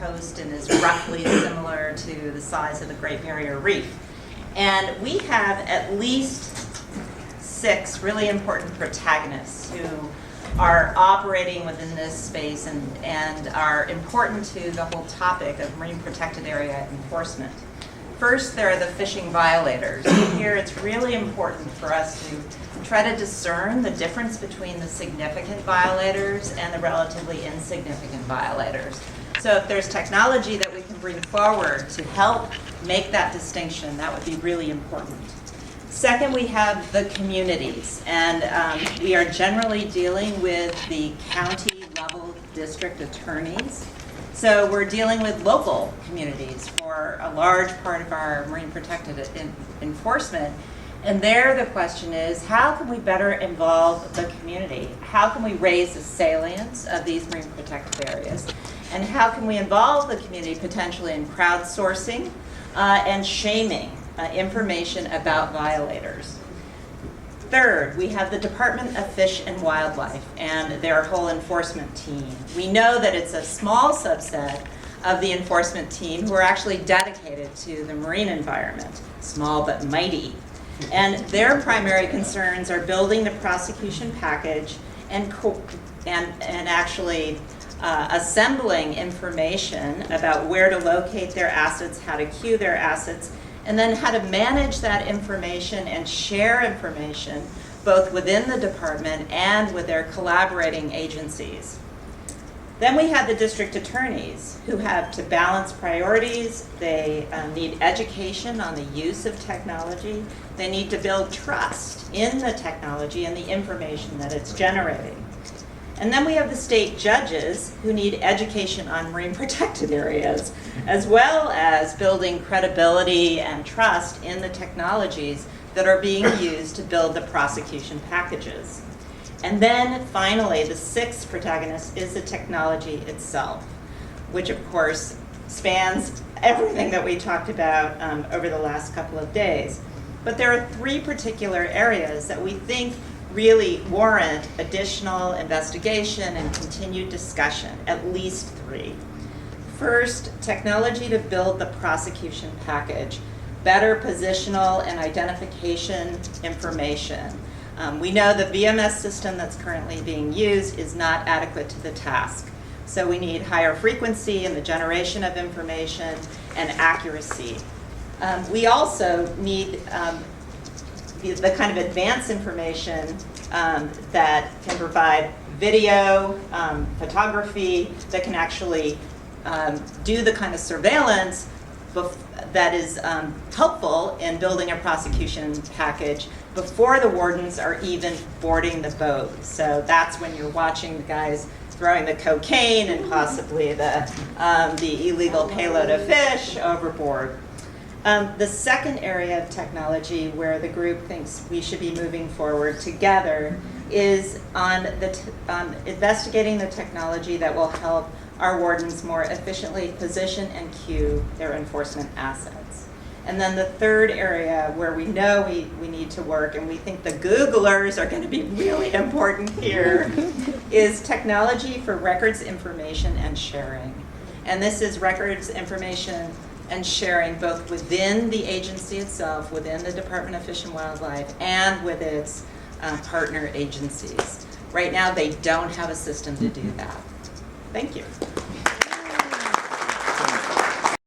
coast and is roughly similar to the size of the Great Barrier Reef. And we have at least 6 really important protagonists who are operating within this space and are important to the whole topic of marine protected area enforcement. First, there are the fishing violators. Here it's really important for us to try to discern the difference between the significant violators and the relatively insignificant violators. So if there's technology that we can bring forward to help make that distinction, that would be really important. Second, we have the communities, and we are generally dealing with the county-level district attorneys. So we're dealing with local communities for a large part of our marine protected enforcement. And there the question is, how can we better involve the community? How can we raise the salience of these marine protected areas? And how can we involve the community potentially in crowdsourcing and shaming information about violators? Third, we have the Department of Fish and Wildlife and their whole enforcement team. We know that it's a small subset of the enforcement team who are actually dedicated to the marine environment, small but mighty. And their primary concerns are building the prosecution package and actually assembling information about where to locate their assets, how to queue their assets, and then how to manage that information and share information both within the department and with their collaborating agencies. Then we have the district attorneys who have to balance priorities. They need education on the use of technology. They need to build trust in the technology and the information that it's generating. And then we have the state judges who need education on marine protected areas, as well as building credibility and trust in the technologies that are being used to build the prosecution packages. And then finally, the 6th protagonist is the technology itself, which of course spans everything that we talked about over the last couple of days. But there are 3 particular areas that we think really warrant additional investigation and continued discussion, at least 3. First, technology to build the prosecution package, better positional and identification information. We know the VMS system that's currently being used is not adequate to the task. So we need higher frequency in the generation of information and accuracy. We also need the kind of advanced information that can provide video, photography, that can actually do the kind of surveillance that is helpful in building a prosecution package before the wardens are even boarding the boat. So that's when you're watching the guys throwing the cocaine and possibly the illegal payload of fish overboard. The second area of technology where the group thinks we should be moving forward together is on investigating the technology that will help our wardens more efficiently position and queue their enforcement assets. And then the third area where we know we need to work, and we think the Googlers are going to be really important here, is technology for records information and sharing. And this is records information and sharing both within the agency itself, within the Department of Fish and Wildlife, and with its partner agencies. Right now, they don't have a system to do that. Thank you.